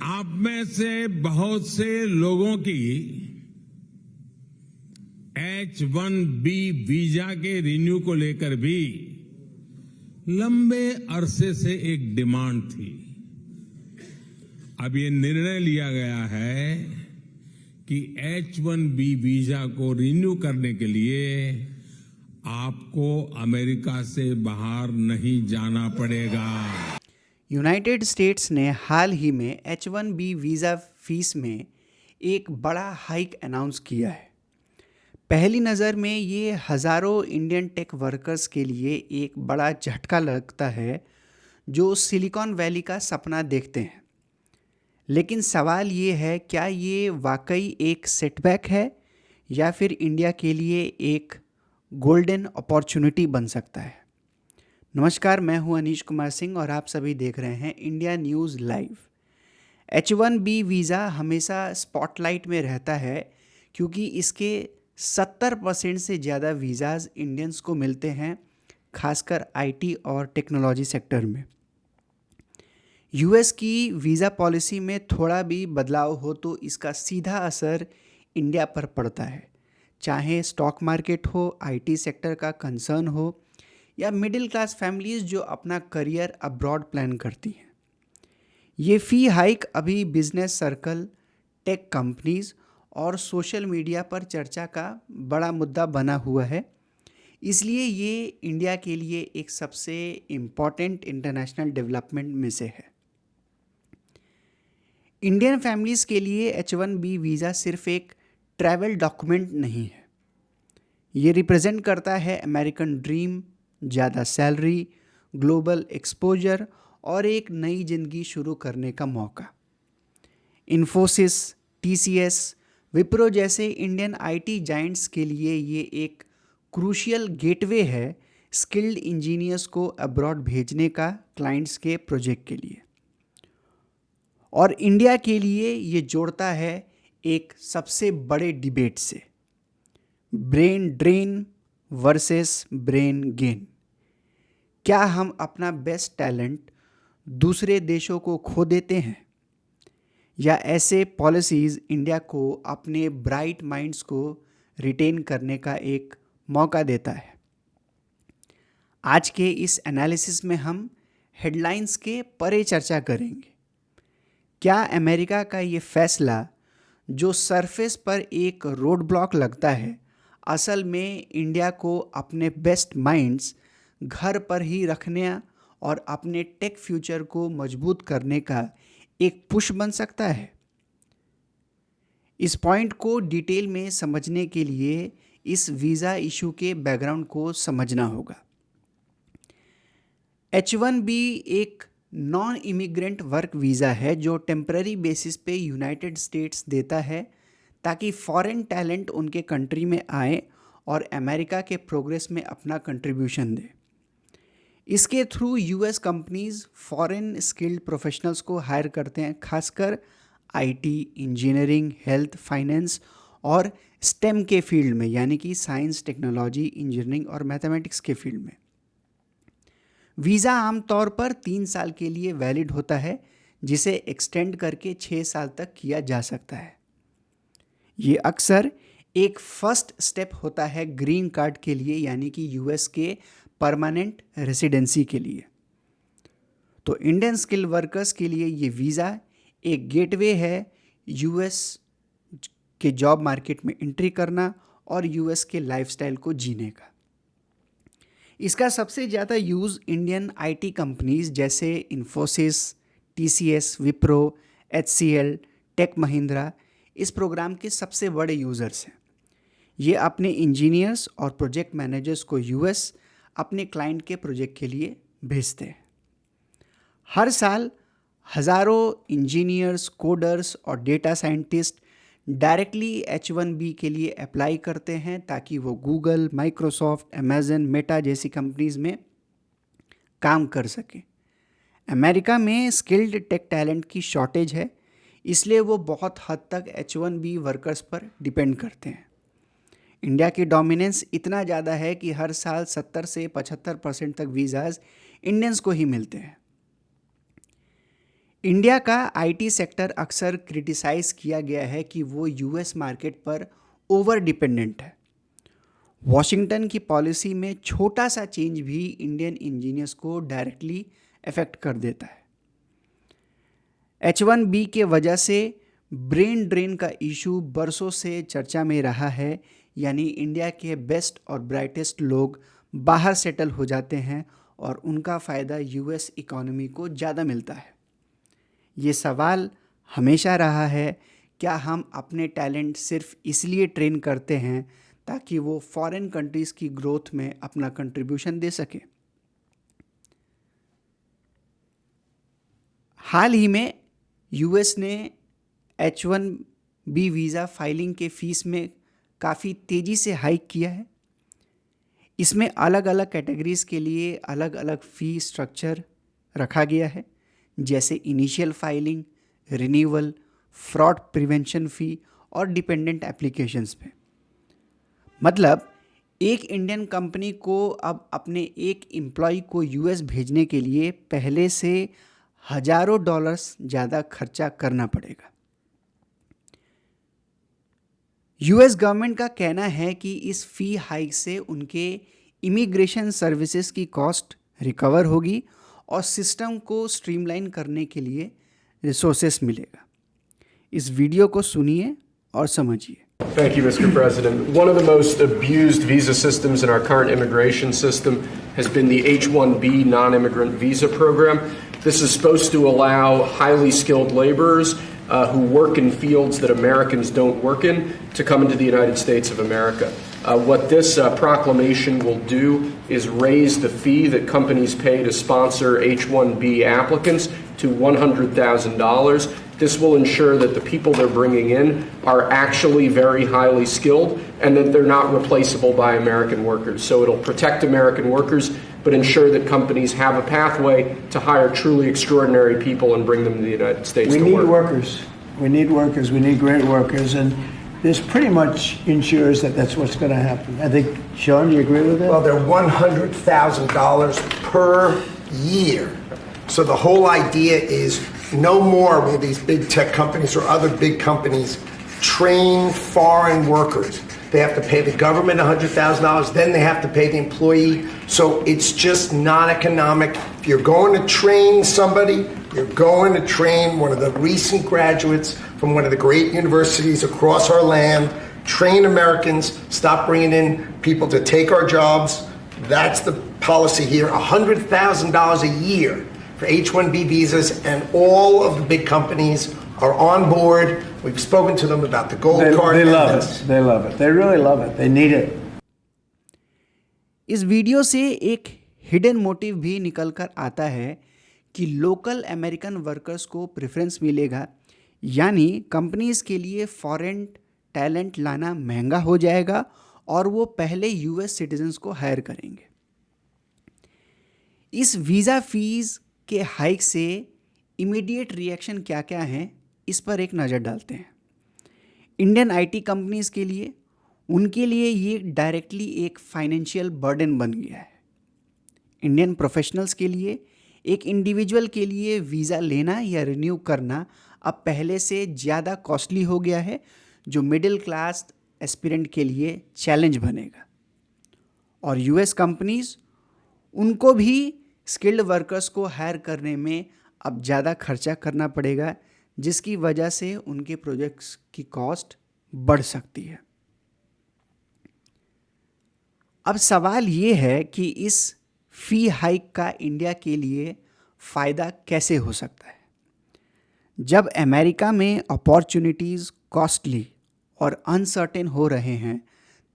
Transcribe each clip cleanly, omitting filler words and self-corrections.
आप में से बहुत से लोगों की H-1B वीजा के रिन्यू को लेकर भी लंबे अरसे से एक डिमांड थी। अब ये निर्णय लिया गया है कि H-1B वीजा को रिन्यू करने के लिए आपको अमेरिका से बाहर नहीं जाना पड़ेगा। यूनाइटेड स्टेट्स ने हाल ही में H-1B वीज़ा फीस में एक बड़ा हाइक अनाउंस किया है। पहली नज़र में ये हज़ारों इंडियन टेक वर्कर्स के लिए एक बड़ा झटका लगता है जो सिलिकॉन वैली का सपना देखते हैं। लेकिन सवाल ये है, क्या ये वाकई एक सेटबैक है या फिर इंडिया के लिए एक गोल्डन अपॉर्चुनिटी बन सकता है। नमस्कार, मैं हूं अनीश कुमार सिंह और आप सभी देख रहे हैं India news live. H-1B visa हमेशा स्पॉटलाइट में रहता है क्योंकि इसके 70% से ज़्यादा वीज़ाज़ इंडियंस को मिलते हैं, खासकर IT और टेक्नोलॉजी सेक्टर में। US की वीज़ा पॉलिसी में थोड़ा भी बदलाव हो तो इसका सीधा असर इंडिया पर पड़ता है, चाहे स्टॉक मार्केट हो, IT सेक्टर का कंसर्न हो या मिडिल क्लास फैमिलीज़ जो अपना करियर अब्रॉड प्लान करती हैं। ये फ़ी हाइक अभी बिजनेस सर्कल, टेक कंपनीज़ और सोशल मीडिया पर चर्चा का बड़ा मुद्दा बना हुआ है। इसलिए ये इंडिया के लिए एक सबसे इम्पॉर्टेंट इंटरनेशनल डेवलपमेंट में से है। इंडियन फैमिलीज़ के लिए H-1B वीज़ा सिर्फ एक ट्रैवल डॉक्यूमेंट नहीं है। ये रिप्रेजेंट करता है अमेरिकन ड्रीम, ज़्यादा सैलरी, ग्लोबल एक्सपोजर और एक नई ज़िंदगी शुरू करने का मौका। इन्फोसिस, TCS, विप्रो जैसे इंडियन IT जायंट्स के लिए ये एक क्रूशियल गेटवे है स्किल्ड इंजीनियर्स को अब्रॉड भेजने का क्लाइंट्स के प्रोजेक्ट के लिए। और इंडिया के लिए ये जोड़ता है एक सबसे बड़े डिबेट से, brain drain versus brain gain. क्या हम अपना बेस्ट टैलेंट दूसरे देशों को खो देते हैं या ऐसे पॉलिसीज़ इंडिया को अपने ब्राइट माइंड्स को रिटेन करने का एक मौका देता है। आज के इस एनालिसिस में हम हेडलाइंस के परे चर्चा करेंगे। क्या अमेरिका का ये फैसला, जो सरफेस पर एक रोड ब्लॉक लगता है, असल में इंडिया को अपने बेस्ट माइंड्स घर पर ही रखने और अपने टेक फ्यूचर को मजबूत करने का एक पुश बन सकता है? इस पॉइंट को डिटेल में समझने के लिए इस वीज़ा इशू के बैकग्राउंड को समझना होगा। H-1B एक नॉन इमिग्रेंट वर्क वीज़ा है जो टेम्पररी बेसिस पे यूनाइटेड स्टेट्स देता है ताकि फॉरेन टैलेंट उनके कंट्री में आए और अमेरिका के प्रोग्रेस में अपना कंट्रीब्यूशन दे। इसके through US companies foreign skilled professionals को हायर करते हैं, खासकर IT, इंजीनियरिंग, हेल्थ, फाइनेंस और STEM के फील्ड में, यानी कि साइंस, टेक्नोलॉजी, इंजीनियरिंग और मैथमेटिक्स के फील्ड में। वीज़ा आमतौर पर 3 साल के लिए वैलिड होता है, जिसे एक्सटेंड करके 6 साल तक किया जा सकता है। ये अक्सर एक फर्स्ट स्टेप होता है ग्रीन कार्ड के लिए, यानी कि US के परमानेंट रेसिडेंसी के लिए। तो इंडियन स्किल वर्कर्स के लिए ये वीज़ा एक गेटवे है US के जॉब मार्केट में एंट्री करना और US के लाइफस्टाइल को जीने का। इसका सबसे ज़्यादा यूज़ इंडियन IT कंपनीज जैसे इन्फोसिस, TCS, विप्रो, HCL, टेक महिंद्रा इस प्रोग्राम के सबसे बड़े यूज़र्स हैं। ये अपने इंजीनियर्स और प्रोजेक्ट मैनेजर्स को US अपने क्लाइंट के प्रोजेक्ट के लिए भेजते हैं। हर साल हज़ारों इंजीनियर्स, कोडर्स और डेटा साइंटिस्ट डायरेक्टली H-1B के लिए अप्लाई करते हैं ताकि वो गूगल, माइक्रोसॉफ्ट, अमेज़न, मेटा जैसी कंपनीज में काम कर सकें। अमेरिका में स्किल्ड टेक टैलेंट की शॉर्टेज है, इसलिए वो बहुत हद तक H-1B वर्कर्स पर डिपेंड करते हैं। इंडिया की डोमिनेंस इतना ज़्यादा है कि हर साल 70 से 75% तक वीज़ाज़ इंडियंस को ही मिलते हैं। इंडिया का आईटी सेक्टर अक्सर क्रिटिसाइज किया गया है कि वो यूएस मार्केट पर ओवर डिपेंडेंट है। वॉशिंगटन की पॉलिसी में छोटा सा चेंज भी इंडियन इंजीनियर्स को डायरेक्टली अफेक्ट कर देता है। H1B के वजह से ब्रेन ड्रेन का इशू बरसों से चर्चा में रहा है, यानी इंडिया के बेस्ट और ब्राइटेस्ट लोग बाहर सेटल हो जाते हैं और उनका फ़ायदा यूएस इकोनॉमी को ज़्यादा मिलता है। ये सवाल हमेशा रहा है, क्या हम अपने टैलेंट सिर्फ इसलिए ट्रेन करते हैं ताकि वो फॉरेन कंट्रीज़ की ग्रोथ में अपना कंट्रीब्यूशन दे सकें। हाल ही में यूएस ने H1B वीज़ा फाइलिंग के फ़ीस में काफ़ी तेज़ी से हाइक किया है। इसमें अलग अलग कैटेगरीज़ के लिए अलग अलग फ़ी स्ट्रक्चर रखा गया है, जैसे initial filing, renewal, fraud prevention fee और डिपेंडेंट एप्लीकेशंस पे। मतलब एक इंडियन कंपनी को अब अपने एक एम्प्लॉय को यूएस भेजने के लिए पहले से हज़ारों डॉलर्स ज़्यादा खर्चा करना पड़ेगा। यूएस गवर्नमेंट का कहना है कि इस फ़ी हाइक से उनके इमिग्रेशन सर्विसेज की कॉस्ट रिकवर होगी और सिस्टम को स्ट्रीमलाइन करने के लिए रिसोर्सेस मिलेगा। इस वीडियो को सुनिए और समझिए। Thank you, Mr. President. One of the most abused visa systems in our current immigration system has been the H-1B non-immigrant visa program. This is supposed to allow highly skilled laborers who work in fields that Americans don't work in to come into the United States of America. What this proclamation will do is raise the fee that companies pay to sponsor H-1B applicants to $100,000. This will ensure that the people they're bringing in are actually very highly skilled and that they're not replaceable by American workers. So it'll protect American workers, but ensure that companies have a pathway to hire truly extraordinary people and bring them to the United States to work. We need workers. We need workers. We need great workers. And this pretty much ensures that that's what's going to happen. I think, Sean, do you agree with that? Well, they're $100,000 per year. So the whole idea is no more will these big tech companies or other big companies train foreign workers. They have to pay the government $100,000, then they have to pay the employee. So it's just not economic. If you're going to train somebody, you're going to train one of the recent graduates from one of the great universities across our land. Train Americans, stop bringing in people to take our jobs. That's the policy here. $100,000 a year for H-1B visas, and all of the big companies are on board. We've spoken to them about the gold card. They love it. They love it. They really love it. They need it. इस video से एक hidden motive भी निकल कर आता है कि local American workers को प्रेफरेंस मिलेगा, यानी कंपनीज के लिए फॉरेन टैलेंट लाना महंगा हो जाएगा और वो पहले यूएस सिटीजन्स को हायर करेंगे। इस वीज़ा फीस के हाइक से इमीडिएट रिएक्शन क्या क्या हैं, इस पर एक नज़र डालते हैं। इंडियन आईटी कंपनीज के लिए, उनके लिए ये डायरेक्टली एक फाइनेंशियल बर्डन बन गया है। इंडियन प्रोफेशनल्स के लिए, एक इंडिविजुअल के लिए वीज़ा लेना या रिन्यू करना अब पहले से ज़्यादा कॉस्टली हो गया है, जो मिडिल क्लास एस्पिरेंट के लिए चैलेंज बनेगा। और यूएस कंपनीज, उनको भी स्किल्ड वर्कर्स को हायर करने में अब ज़्यादा खर्चा करना पड़ेगा, जिसकी वजह से उनके प्रोजेक्ट्स की कॉस्ट बढ़ सकती है। अब सवाल ये है कि इस फी हाइक का इंडिया के लिए फ़ायदा कैसे हो सकता है। जब अमेरिका में अपॉर्चुनिटीज़ कॉस्टली और अनसर्टेन हो रहे हैं,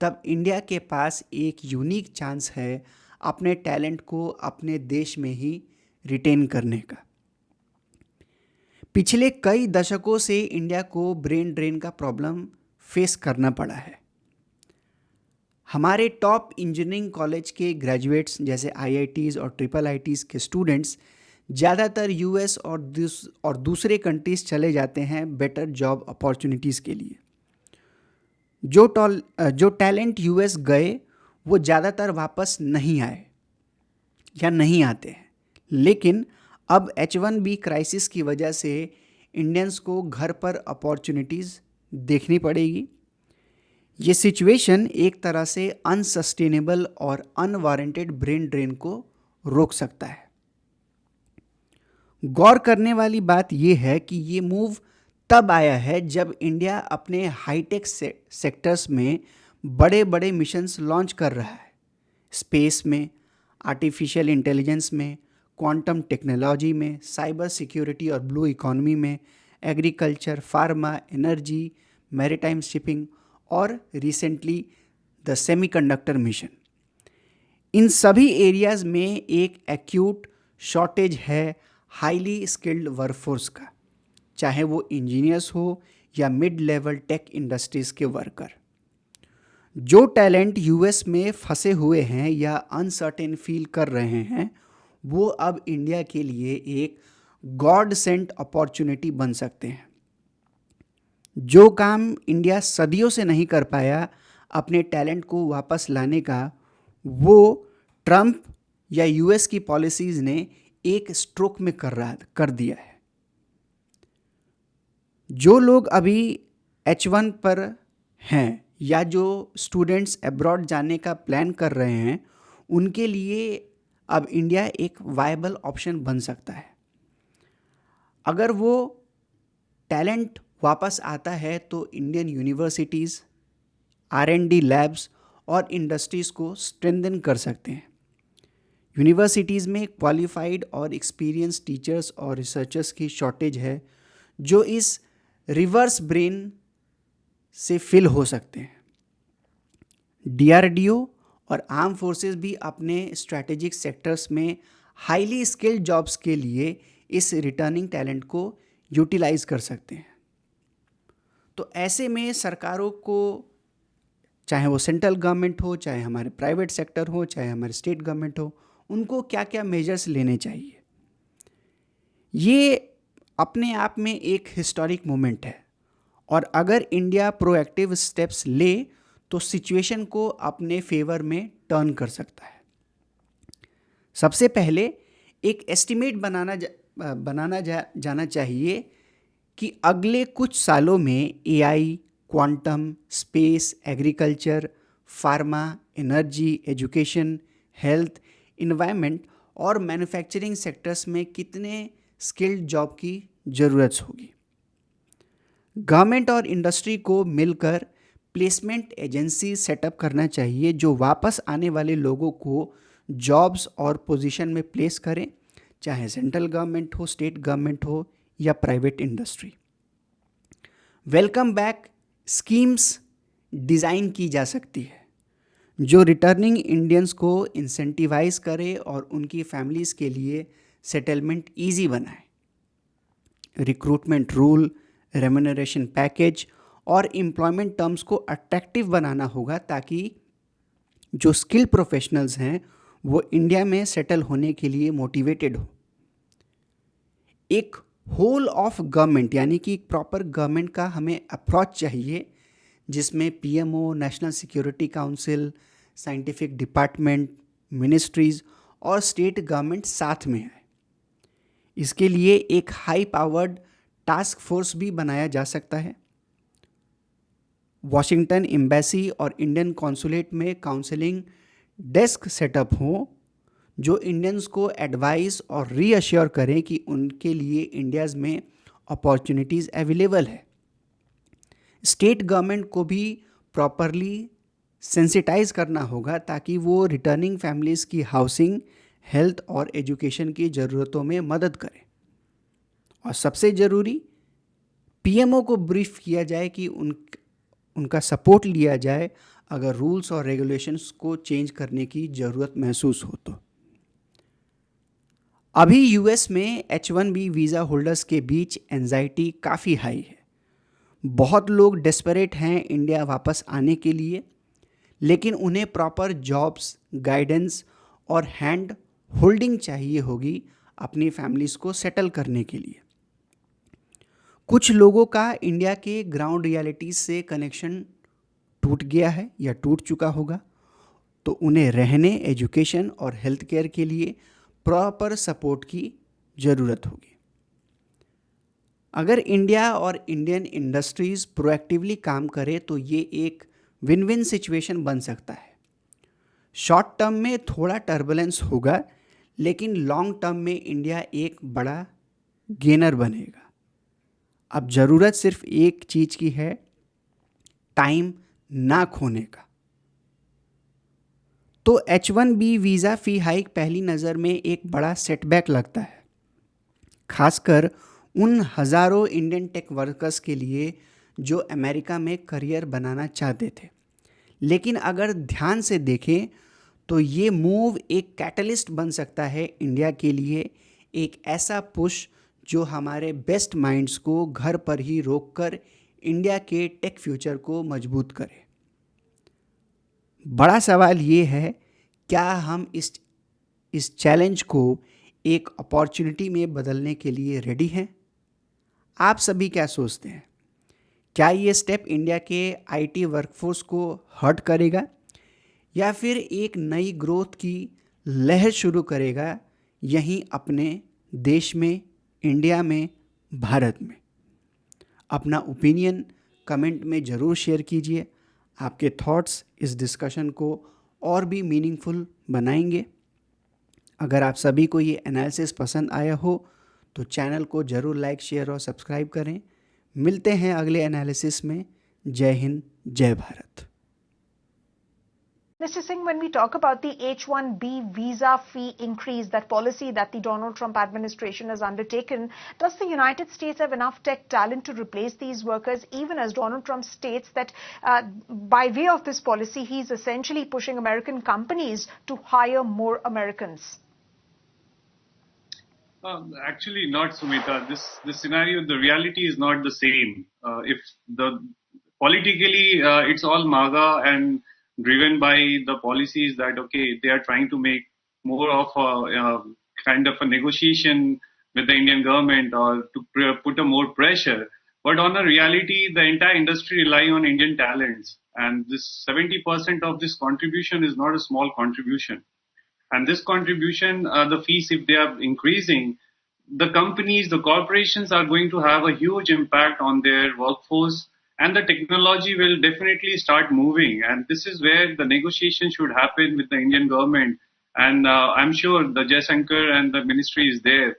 तब इंडिया के पास एक यूनिक चांस है अपने टैलेंट को अपने देश में ही रिटेन करने का। पिछले कई दशकों से इंडिया को ब्रेन ड्रेन का प्रॉब्लम फेस करना पड़ा है। हमारे टॉप इंजीनियरिंग कॉलेज के ग्रेजुएट्स जैसे आईआईटीज़ और ट्रिपल आईटीज़ के स्टूडेंट्स ज़्यादातर यूएस और दूसरे कंट्रीज़ चले जाते हैं बेटर जॉब अपॉर्चुनिटीज़ के लिए। जो टैलेंट यूएस गए वो ज़्यादातर वापस नहीं आए या नहीं आते हैं, लेकिन अब H1B क्राइसिस की वजह से इंडियंस को घर पर अपॉर्चुनिटीज़ देखनी पड़ेगी। ये सिचुएशन एक तरह से अनसस्टेनेबल और अनवारंटेड ब्रेन ड्रेन को रोक सकता है। गौर करने वाली बात यह है कि ये मूव तब आया है जब इंडिया अपने हाईटेक सेक्टर्स में बड़े बड़े मिशंस लॉन्च कर रहा है। स्पेस में, आर्टिफिशियल इंटेलिजेंस में, क्वांटम टेक्नोलॉजी में, साइबर सिक्योरिटी और ब्लू इकोनॉमी में, agriculture, pharma, energy, maritime shipping और रिसेंटली द सेमीकंडक्टर मिशन। इन सभी एरियाज में एक एक्यूट शॉर्टेज है हाईली स्किल्ड वर्कफोर्स का, चाहे वो इंजीनियर्स हो या मिड लेवल टेक इंडस्ट्रीज के वर्कर। जो टैलेंट यूएस में फंसे हुए हैं या अनसर्टेन फील कर रहे हैं, वो अब इंडिया के लिए एक गॉड सेंट अपॉर्चुनिटी बन सकते हैं। जो काम इंडिया सदियों से नहीं कर पाया अपने टैलेंट को वापस लाने का, वो ट्रंप या यूएस की पॉलिसीज ने एक स्ट्रोक में कर दिया है। जो लोग अभी H1 पर हैं या जो स्टूडेंट्स अब्रॉड जाने का प्लान कर रहे हैं, उनके लिए अब इंडिया एक वायबल ऑप्शन बन सकता है। अगर वो टैलेंट वापस आता है तो इंडियन यूनिवर्सिटीज़, R&D लैब्स और इंडस्ट्रीज़ को स्ट्रेंथन कर सकते हैं। यूनिवर्सिटीज़ में क्वालिफाइड और एक्सपीरियंस टीचर्स और रिसर्चर्स की शॉर्टेज है, जो इस रिवर्स ब्रेन से फिल हो सकते हैं। DRDO और आर्म फोर्सेस भी अपने स्ट्रैटेजिक सेक्टर्स में हाईली स्किल्ड जॉब्स के लिए इस रिटर्निंग टैलेंट को यूटिलाइज कर सकते हैं। तो ऐसे में सरकारों को, चाहे वो सेंट्रल गवर्नमेंट हो, चाहे हमारे प्राइवेट सेक्टर हो, चाहे हमारे स्टेट गवर्नमेंट हो, उनको क्या क्या मेजर्स लेने चाहिए। ये अपने आप में एक हिस्टोरिक मोमेंट है और अगर इंडिया प्रोएक्टिव स्टेप्स ले तो सिचुएशन को अपने फेवर में टर्न कर सकता है। सबसे पहले एक एस्टिमेट बनाना जाना चाहिए कि अगले कुछ सालों में AI, quantum, space, agriculture, pharma, energy, education, health, environment और मैन्युफैक्चरिंग सेक्टर्स में कितने स्किल्ड जॉब की ज़रूरत होगी। गवर्नमेंट और इंडस्ट्री को मिलकर प्लेसमेंट एजेंसी सेटअप करना चाहिए जो वापस आने वाले लोगों को जॉब्स और पोजीशन में प्लेस करें, चाहे सेंट्रल गवर्नमेंट हो, स्टेट गवर्नमेंट हो या private industry. Welcome back schemes design की जा सकती है जो रिटर्निंग इंडियंस को इंसेंटिवाइज करे और उनकी फैमिलीज़ के लिए सेटलमेंट ईजी बनाए। रिक्रूटमेंट रूल, रेम्यूनरेशन पैकेज और एम्प्लॉयमेंट टर्म्स को अट्रैक्टिव बनाना होगा ताकि जो स्किल्ड प्रोफेशनल्स हैं वो इंडिया में सेटल होने के लिए मोटिवेटेड हो। एक होल ऑफ गवर्नमेंट यानी कि एक प्रॉपर गवर्नमेंट का हमें अप्रोच चाहिए जिसमें PMO, national security council, scientific department, ministries और स्टेट गवर्नमेंट साथ में है। इसके लिए एक हाई पावर्ड टास्क फोर्स भी बनाया जा सकता है। वॉशिंगटन एम्बेसी और इंडियन कॉन्सुलेट में काउंसलिंग डेस्क सेटअप हो जो इंडियंस को एडवाइस और रीअश्योर करें कि उनके लिए इंडियाज़ में अपॉर्चुनिटीज़ अवेलेबल है। स्टेट गवर्नमेंट को भी प्रॉपरली सेंसिटाइज करना होगा ताकि वो रिटर्निंग फैमिलीज़ की हाउसिंग, हेल्थ और एजुकेशन की ज़रूरतों में मदद करें। और सबसे ज़रूरी PMO को ब्रीफ किया जाए कि उनका सपोर्ट लिया जाए अगर रूल्स और रेगुलेशंस को चेंज करने की ज़रूरत महसूस हो तो। अभी US में H1B वीज़ा होल्डर्स के बीच एंजाइटी काफ़ी हाई है। बहुत लोग डेस्परेट हैं इंडिया वापस आने के लिए, लेकिन उन्हें प्रॉपर जॉब्स, गाइडेंस और हैंड होल्डिंग चाहिए होगी अपनी फैमिलीज़ को सेटल करने के लिए। कुछ लोगों का इंडिया के ग्राउंड रियलिटीज़ से कनेक्शन टूट गया है या टूट चुका होगा, तो उन्हें रहने, एजुकेशन और हेल्थ केयर के लिए प्रॉपर सपोर्ट की ज़रूरत होगी। अगर इंडिया और इंडियन इंडस्ट्रीज़ प्रोएक्टिवली काम करे तो ये एक विन विन सिचुएशन बन सकता है। शॉर्ट टर्म में थोड़ा टर्बुलेंस होगा, लेकिन लॉन्ग टर्म में इंडिया एक बड़ा गेनर बनेगा। अब ज़रूरत सिर्फ एक चीज़ की है, टाइम ना खोने का। तो H1B वीज़ा फ़ी हाइक पहली नज़र में एक बड़ा सेटबैक लगता है, खासकर उन हज़ारों इंडियन टेक वर्कर्स के लिए जो अमेरिका में करियर बनाना चाहते थे। लेकिन अगर ध्यान से देखें तो ये मूव एक कैटलिस्ट बन सकता है इंडिया के लिए, एक ऐसा पुश जो हमारे बेस्ट माइंड्स को घर पर ही रोककर इंडिया के टेक फ्यूचर को मजबूत करे। बड़ा सवाल ये है, क्या हम इस चैलेंज को एक अपॉर्चुनिटी में बदलने के लिए रेडी हैं? आप सभी क्या सोचते हैं? क्या ये स्टेप इंडिया के आईटी वर्कफोर्स को हर्ट करेगा या फिर एक नई ग्रोथ की लहर शुरू करेगा यहीं अपने देश में, इंडिया में, भारत में? अपना ओपिनियन कमेंट में ज़रूर शेयर कीजिए। आपके थॉट्स इस डिस्कशन को और भी मीनिंगफुल बनाएंगे। अगर आप सभी को ये एनालिसिस पसंद आया हो तो चैनल को ज़रूर लाइक, शेयर और सब्सक्राइब करें। मिलते हैं अगले एनालिसिस में। जय हिंद, जय Bharat. Mr. Singh, when we talk about the H-1B visa fee increase, that policy that the Donald Trump administration has undertaken, does the United States have enough tech talent to replace these workers, even as Donald Trump states that by way of this policy, he's essentially pushing American companies to hire more Americans? Actually not, Sumita. This scenario, the reality is not the same. Politically, it's all MAGA and driven by the policies that, okay, they are trying to make more of a kind of a negotiation with the Indian government or to put a more pressure. But on a reality, the entire industry rely on Indian talents. And this 70% of this contribution is not a small contribution. And this contribution, the fees, if they are increasing, the companies, the corporations are going to have a huge impact on their workforce. And the technology will definitely start moving. And this is where the negotiation should happen with the Indian government. And I'm sure the Jaishankar and the ministry is there.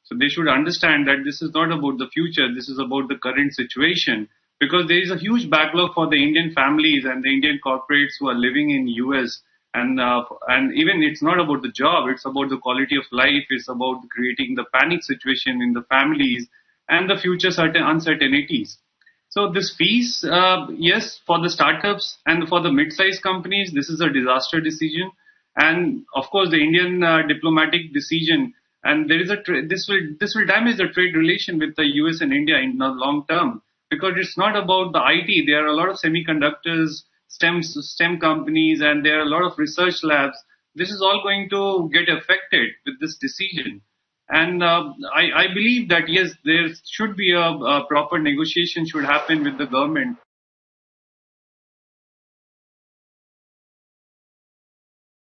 So they should understand that this is not about the future. This is about the current situation. Because there is a huge backlog for the Indian families and the Indian corporates who are living in US. And even it's not about the job. It's about the quality of life. It's about creating the panic situation in the families and the future uncertainties. So this fees, yes, for the startups and for the mid-sized companies, this is a disaster decision. And of course, the Indian diplomatic decision, and there is this will damage the trade relation with the US and India in the long term, because it's not about the IT. There are a lot of semiconductors, STEM companies, and there are a lot of research labs. This is all going to get affected with this decision. And I believe that, yes, there should be a proper negotiation should happen with the government